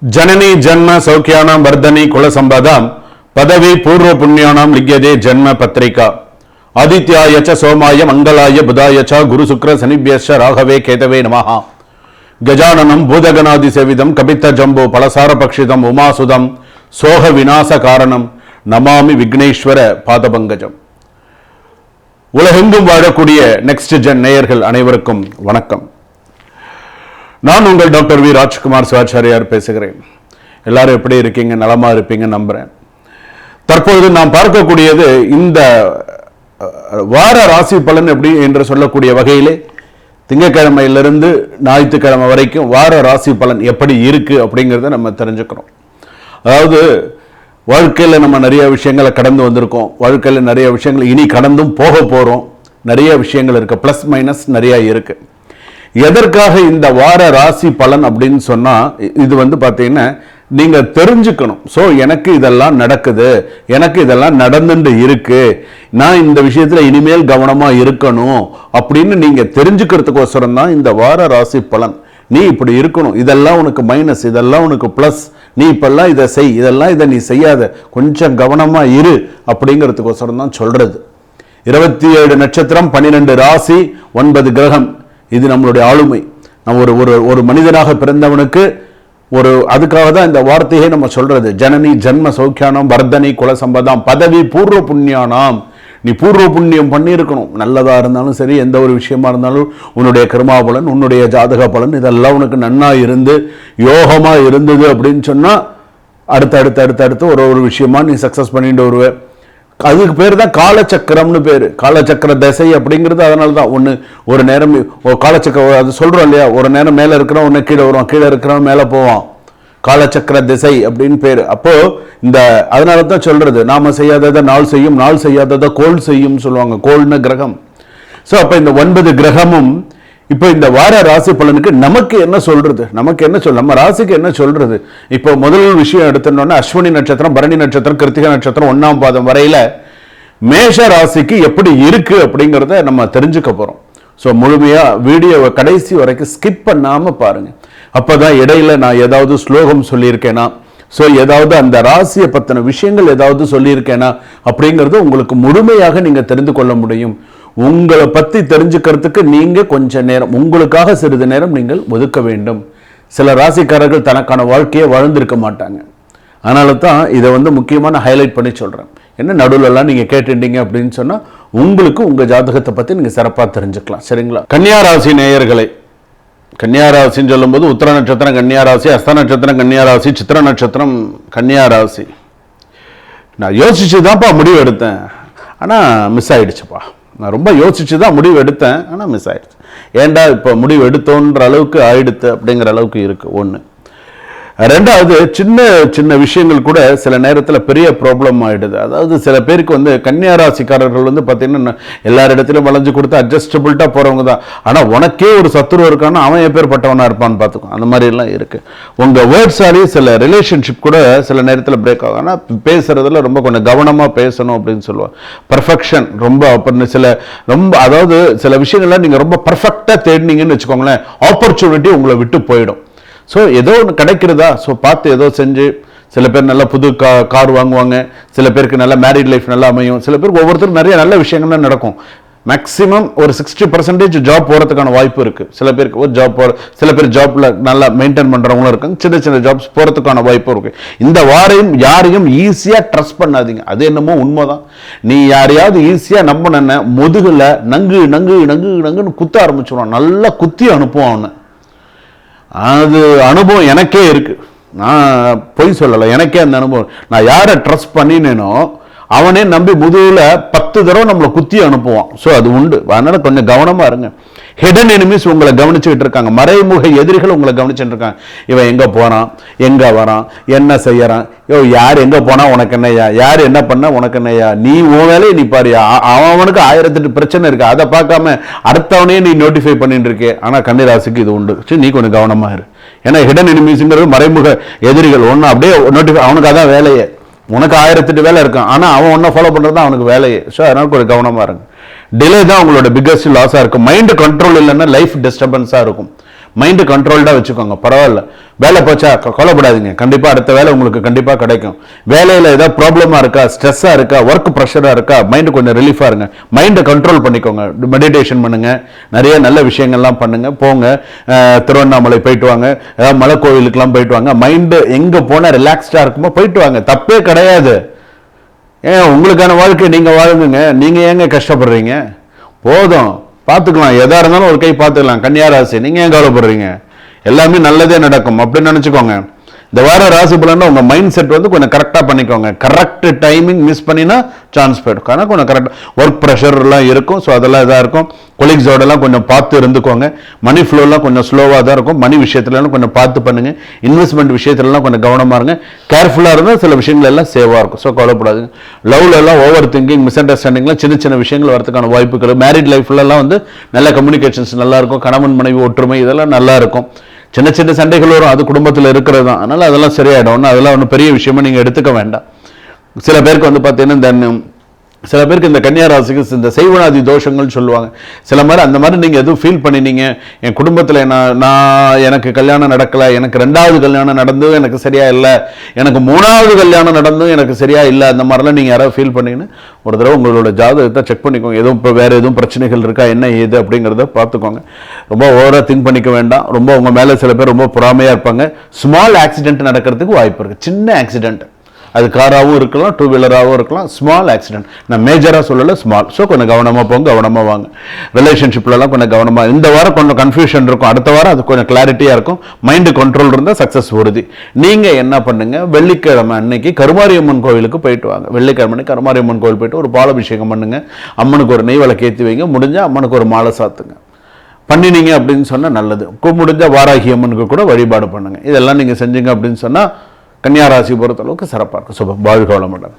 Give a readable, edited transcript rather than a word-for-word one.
जननी जन्म सौख्यानां वर्धनी कुल संपदां पदवी पूर्व पुण्यानां लिख्यते जन्म पत्रिका आदित्याय च सोमाय मंगलाय बुधाय च गुरु शुक्र शनिभ्यश्च राघवे केतवे नमः गजाननं भूतगणादिसेवितं कपित्थ जम्बो फलसार पक्षितं उमासुदं सोह विनाश कारणं नमामि विघ्नेश्वर पादपங்கஜம். உலகெங்கும் வாழக்கூடிய நெக்ஸ்ட் ஜென் நேயர்கள் அனைவருக்கும் வணக்கம். நான் உங்கள் டாக்டர் வி ராஜ்குமார் சிவாச்சாரியார் பேசுகிறேன். எல்லாரும் எப்படி இருக்கீங்க? நலமா இருப்பீங்க நம்புறேன். தற்போது நாம் பார்க்கக்கூடியது இந்த வார ராசி பலன் எப்படி என்று சொல்லக்கூடிய வகையிலே திங்கட்கிழமையிலிருந்து ஞாயிற்றுக்கிழமை வரைக்கும் வார ராசி பலன் எப்படி இருக்கு அப்படிங்கிறத நம்ம தெரிஞ்சுக்கிறோம். அதாவது வாழ்க்கையில் நம்ம நிறைய விஷயங்களை கடந்து வந்திருக்கோம். வாழ்க்கையில் நிறைய விஷயங்கள் இனி கடந்தும் போக போகிறோம். நிறைய விஷயங்கள் இருக்கு, ப்ளஸ் மைனஸ் நிறைய இருக்கு. எதற்காக இந்த வார ராசி பலன் அப்படின்னு சொன்னா இது பார்த்தீங்கன்னா நீங்க தெரிஞ்சுக்கணும். ஸோ எனக்கு இதெல்லாம் நடக்குது, எனக்கு இதெல்லாம் நடந்துட்டு இருக்கு, நான் இந்த விஷயத்துல இனிமேல் கவனமா இருக்கணும் அப்படின்னு நீங்க தெரிஞ்சுக்கிறதுக்கோசரம் தான் இந்த வார ராசி பலன். நீ இப்படி இருக்கணும், இதெல்லாம் உனக்கு மைனஸ், இதெல்லாம் உனக்கு பிளஸ், நீ இப்பெல்லாம் இதை செய், இதெல்லாம் இதை நீ செய்யாத, கொஞ்சம் கவனமா இரு அப்படிங்கிறதுக்கோசரம் தான் சொல்றது. 27 நட்சத்திரம், 12 ராசி, 9 கிரகம், இது நம்மளுடைய ஆளுமை. நம்ம ஒரு மனிதனாக பிறந்தவனுக்கு அதுக்காக தான் இந்த வார்த்தையை நம்ம சொல்றது. ஜனனி ஜன்ம சௌக்கியானம் வர்தனி குல சம்பதாம் பதவி பூர்வ புண்ணியானாம். நீ பூர்வ புண்ணியம் பண்ணியிருக்கணும். நல்லதா இருந்தாலும் சரி, எந்த ஒரு விஷயமா இருந்தாலும் உன்னுடைய கர்மா பலன், உன்னுடைய ஜாதக பலன் இதெல்லாம் உனக்கு நன்னா இருந்து யோகமா இருந்தது அப்படின்னு சொன்னா அடுத்து ஒரு விஷயமா நீ சக்சஸ் பண்ணிட்டு வருவே. அதுக்கு பேர் தான் காலச்சக்கரம்னு பேரு. காலச்சக்கர தசை அப்படிங்கிறது அதனால தான் ஒரு நேரம் காலச்சக்கரம் அது சொல்றோம் இல்லையா, ஒரு நேரம் மேல இருக்கிறோம், ஒன்னு கீழே வருவான், கீழே இருக்கிறவன் மேல போவான், காலச்சக்கர திசை அப்படின்னு பேரு. அப்போ அதனால தான் சொல்றது, நாம செய்யாததை நாள் செய்யும், நாள் செய்யாததை கோள் செய்யும் சொல்லுவாங்க. கோள்னு கிரகம். ஸோ அப்ப இந்த 9 கிரகமும் இப்போ இந்த வார ராசி பலனுக்கு நமக்கு என்ன சொல்றது, நம்ம ராசிக்கு என்ன சொல்றது? இப்போ முதல் விஷயம் எடுத்தோம்னா அஸ்வினி நட்சத்திரம், பரணி நட்சத்திரம், கிருத்திகை நட்சத்திரம் 1ஆம் பாதம் வரையில மேஷ ராசிக்கு எப்படி இருக்கு அப்படிங்கிறத நம்ம தெரிஞ்சுக்க போறோம். ஸோ முழுமையா வீடியோவை கடைசி வரைக்கும் ஸ்கிப் பண்ணாம பாருங்க. அப்பதான் இடையில நான் ஏதாவது ஸ்லோகம் சொல்லியிருக்கேனா, ஸோ ஏதாவது அந்த ராசியை பத்தின விஷயங்கள் ஏதாவது சொல்லியிருக்கேனா அப்படிங்கிறது உங்களுக்கு முழுமையாக நீங்க தெரிந்து கொள்ள முடியும். உங்களை பத்தி தெரிஞ்சுக்கிறதுக்கு நீங்க கொஞ்ச நேரம், உங்களுக்காக சிறிது நேரம் நீங்கள் ஒதுக்க வேண்டும். சில ராசிக்காரர்கள் தனக்கான வாழ்க்கையை வாழ்ந்திருக்க மாட்டாங்க. அதனால தான் இதை முக்கியமான ஹைலைட் பண்ணி சொல்றேன். என்ன நடுவுலலாம் நீங்க கேட்டுட்டீங்க அப்படின்னு சொன்னா உங்களுக்கு உங்க ஜாதகத்தை பத்தி நீங்க சிறப்பாக தெரிஞ்சுக்கலாம். சரிங்களா? கன்னியா ராசி நேயர்களை, கன்னியா ராசின்னு சொல்லும்போது உத்திர நட்சத்திரம் கன்னியா ராசி, அஸ்த நட்சத்திரம் கன்னியா ராசி, சித்திர நட்சத்திரம் கன்னியா ராசி. நான் யோசிச்சு தான்ப்பா முடிவு எடுத்தேன், ஆனால் மிஸ் ஆயிடுச்சுப்பா. நான் ரொம்ப யோசிச்சு தான் முடிவு எடுத்தேன், ஆனால் மிஸ் ஆயிடுச்சு. ஏண்டா இப்போ முடிவு எடுத்தோன்ற அளவுக்கு ஆயிடுத்து அப்படிங்கிற அளவுக்கு இருக்கு. ஒன்று. ரெண்டாவது, சின்ன சின்ன விஷயங்கள் கூட சில நேரத்தில் பெரிய ப்ராப்ளம் ஆகிடுது. அதாவது சில பேருக்கு கன்னியா ராசிக்காரர்கள் பார்த்தீங்கன்னா எல்லாரிடத்திலும் வளைஞ்சு கொடுத்து அட்ஜஸ்டபிள்ட்டாக போகிறவங்க தான். ஆனால் உனக்கே ஒரு சத்துரு இருக்கான்னா அவன் எப்பேற்பட்டவனாக இருப்பான்னு பார்த்துக்கோ. அந்த மாதிரிலாம் இருக்குது. உங்கள் வேர்ட்ஸாலேயே சில ரிலேஷன்ஷிப் கூட சில நேரத்தில் பிரேக் ஆகும். ஆனால் பேசுகிறதுல ரொம்ப கொஞ்சம் கவனமாக பேசணும் அப்படின்னு சொல்லுவாங்க. பர்ஃபெக்ஷன் ரொம்ப அப்படின்னு அதாவது சில விஷயங்கள்லாம் நீங்கள் ரொம்ப பர்ஃபெக்டாக தேடினீங்கன்னு வச்சுக்கோங்களேன், ஆப்பர்ச்சுனிட்டி உங்களை விட்டு போயிடும். ஸோ ஏதோ ஒன்று கிடைக்கிறதா, ஸோ பார்த்து ஏதோ செஞ்சு, சில பேர் நல்லா புது கார் வாங்குவாங்க, சில பேருக்கு நல்ல மேரிட் லைஃப் நல்லா அமையும், சில பேருக்கு ஒவ்வொருத்தரும் நிறைய நல்ல விஷயங்கள்லாம் நடக்கும். மேக்ஸிமம் ஒரு 60% ஜாப் போகிறதுக்கான வாய்ப்பு இருக்குது. சில பேருக்கு ஒரு ஜாப் சில பேர் ஜாப்பில் நல்லா மெயின்டைன் பண்ணுறவங்களும் இருக்காங்க. சின்ன சின்ன ஜாப்ஸ் போகிறதுக்கான வாய்ப்பு இருக்குது. இந்த வாரம் யாரையும் ஈஸியாக ட்ரஸ்ட் பண்ணாதீங்க. அது என்னமோ உண்மைதான். நீ யாரையாவது ஈஸியாக நம்பின முதுகில் நங்கு நங்கு நங்கு நங்குன்னு குத்த ஆரம்பிச்சுடுவான். நல்லா குத்தி அனுப்புவான் அவனை. அது அனுபவம் எனக்கே இருக்கு. நான் பொய் சொல்லலை, எனக்கே அந்த அனுபவம். நான் யாரை ட்ரஸ்ட் பண்ணினேனோ அவனே நம்பி முதுகுல 10 தடவை நம்மளை குத்தி அனுப்புவான். ஸோ அது உண்டு. அதனால கொஞ்சம் கவனமா இருங்க. ஹிடன் எனிமீஸ் உங்களை கவனிச்சுக்கிட்டு இருக்காங்க, மறைமுக எதிரிகள் உங்களை கவனிச்சுட்டு இருக்காங்க. இவன் எங்க போறான், எங்க வரான், என்ன செய்யறான், யார் எங்க போனா உனக்கு என்னையா, யார் என்ன பண்ண உனக்கு என்னையா, நீ உன் வேலையை நீ பாரியா. அவனுக்கு 1008 பிரச்சனை இருக்கு, அதை பார்க்காம அடுத்தவனே நீ நோட்டிஃபை பண்ணிட்டு இருக்கே. ஆனா கன்னிராசிக்கு இது உண்டு. சரி, நீ கொஞ்சம் கவனமா இரு. ஏன்னா ஹிடன் எனிமீஸ்ங்கிறது மறைமுக எதிரிகள். ஒன்னு அப்படியே நோட்டிஃபை, அவனுக்கு அதான் வேலையே. உனக்கு 1008 வேலை இருக்கான், ஆனா அவன் ஒன்ன ஃபாலோ பண்றது தான் அவனுக்கு வேலையே. ஸோ அதனால கொஞ்சம் கவனமா இருங்க. டிலே தான் உங்களோட பிக்கஸ்ட் லாஸா இருக்கும். மைண்ட் கண்ட்ரோல் இல்லைன்னா லைஃப் டிஸ்டர்பன்ஸா இருக்கும். மைண்டு கண்ட்ரோல்டாக வச்சுக்கோங்க, பரவாயில்ல. வேலை போச்சா கவலைப்படாதீங்க, கண்டிப்பாக அடுத்த வேலை உங்களுக்கு கண்டிப்பாக கிடைக்கும். வேலையில் ஏதாவது ப்ராப்ளமாக இருக்கா, ஸ்ட்ரெஸ்ஸாக இருக்கா, ஒர்க் ப்ரெஷராக இருக்கா, மைண்டு கொஞ்சம் ரிலீஃபாக இருங்க. மைண்டை கண்ட்ரோல் பண்ணிக்கோங்க, மெடிடேஷன் பண்ணுங்க, நிறைய நல்ல விஷயங்கள்லாம் பண்ணுங்க. போங்க, திருவண்ணாமலை போயிட்டு வாங்க, ஏதாவது மலை கோவிலுக்கெல்லாம் போயிட்டு வாங்க. மைண்டு எங்கே போனால் ரிலாக்ஸ்டாக இருக்குமோ போயிட்டு வாங்க, தப்பே கிடையாது. ஏன் உங்களுக்கான வாழ்க்கை நீங்கள் வாழுங்க, நீங்கள் ஏங்க கஷ்டப்படுறீங்க? போதும், பார்த்துக்கலாம், எதா இருந்தாலும் ஒரு கை பார்த்துக்கலாம். கன்னியா ராசி, நீங்கள் ஏன் கவலைப்படுறீங்க? எல்லாமே நல்லதே நடக்கும் அப்படின்னு நினச்சிக்கோங்க. இந்த வார ராசி பலன்னா உங்கள் மைண்ட் செட் வந்து கொஞ்சம் கரெக்டாக பண்ணிக்கோங்க. கரெக்ட் டைமிங் மிஸ் பண்ணினா சான்ஸ் போயிடும். ஆனால் கொஞ்சம் கரெக்டாக ஒர்க் ப்ரெஷர்லாம் இருக்கும், ஸோ அதெல்லாம் இதாக இருக்கும். கொலீக்ஸோடலாம் கொஞ்சம் பார்த்து இருந்துக்கோங்க. மணி ஃப்ளோலாம் கொஞ்சம் ஸ்லோவாக தான் இருக்கும். மணி விஷயத்துலலாம் கொஞ்சம் பார்த்து பண்ணுங்க. இன்வெஸ்ட்மெண்ட் விஷயத்துலலாம் கொஞ்சம் கவனமாக இருங்க. கேர்ஃபுல்லாக இருந்தால் சில விஷயங்கள் எல்லாம் சேவாக இருக்கும். ஸோ கவலைப்படாதுங்க. லவ்லலாம் ஓவர் திங்கிங், மிஸ் அண்டர்ஸ்டாண்டிங்லாம் சின்ன சின்ன விஷயங்கள் வரதுக்கான வாய்ப்புகள். மேரிட் லைஃப்லலாம் வந்து நல்ல கம்யூனிகேஷன்ஸ் நல்லா இருக்கும். கணவன் மனைவி ஒற்றுமை இதெல்லாம் நல்லா இருக்கும். சின்ன சின்ன சண்டைகள் வரும், அது குடும்பத்தில் இருக்கிறது தான். அதனால் அதெல்லாம் சரியாயிடும். அதெல்லாம் ஒன்றும் பெரிய விஷயமா நீங்கள் எடுத்துக்க வேண்டாம். சில பேருக்கு வந்து பார்த்தீங்கன்னா சில பேருக்கு இந்த கன்னியா ராசிக்கு இந்த செய்வனாதி தோஷங்கள் சொல்லுவாங்க. சில மாதிரி அந்த மாதிரி நீங்கள் எதுவும் ஃபீல் பண்ணினீங்க, என் குடும்பத்தில் நான் எனக்கு கல்யாணம் நடக்கலை, எனக்கு 2வது கல்யாணம் நடந்தும் எனக்கு சரியா இல்லை, எனக்கு 3வது கல்யாணம் நடந்தும் எனக்கு சரியா இல்லை, அந்த மாதிரிலாம் நீங்கள் யாராவது ஃபீல் பண்ணீங்கன்னு ஒரு தடவை உங்களோட ஜாதகத்தை செக் பண்ணிக்கோங்க. எதுவும் இப்போ வேறு எதுவும் பிரச்சனைகள் இருக்கா, என்ன ஏது அப்படிங்கிறத பார்த்துக்கோங்க. ரொம்ப ஓவராக திங்க் பண்ணிக்க வேண்டாம். ரொம்ப உங்கள் மேலே சில பேர் ரொம்ப பொறாமையாக இருப்பாங்க. ஸ்மால் ஆக்சிடென்ட் நடக்கிறதுக்கு வாய்ப்பு இருக்குது. சின்ன ஆக்சிடென்ட், அது காராகவும் இருக்கலாம், 2 வீலராகவும் இருக்கலாம். ஸ்மால் ஆக்சிடென்ட், நான் மேஜராக சொல்லலை, ஸ்மால். ஸோ கொஞ்சம் கவனமாக போங்க, கவனமாக வாங்க. ரிலேஷன்ஷிப்லலாம் கொஞ்சம் கவனமாக. இந்த வாரம் கொஞ்சம் கன்ஃபியூஷன் இருக்கும், அடுத்த வாரம் அது கொஞ்சம் கிளாரிட்டியாக இருக்கும். மைண்டு கண்ட்ரோல் இருந்தால் சக்ஸஸ் உறுதி. நீங்கள் என்ன பண்ணுங்க, வெள்ளிக்கிழமை அன்னைக்கு கருமாரியம்மன் கோவிலுக்கு போயிட்டு வாங்க. வெள்ளிக்கிழமை கருமாரியம்மன் கோவில் போயிட்டு ஒரு பாலாபிஷேகம் பண்ணுங்க. அம்மனுக்கு ஒரு நெய் விளக்கு ஏற்றி வைங்க. முடிஞ்சால் அம்மனுக்கு ஒரு மாலை சாத்துங்க. பண்ணினீங்க அப்படின்னு சொன்னால் நல்லது. முடிஞ்ச வாராகி அம்மனுக்கு கூட வழிபாடு பண்ணுங்க. இதெல்லாம் நீங்கள் செஞ்சீங்க அப்படின்னு சொன்னால் கன்னியா ராசி பொறுத்தளவுக்கு சிறப்பாக இருக்கும். சுபம். வாழ்க வளமுடன்.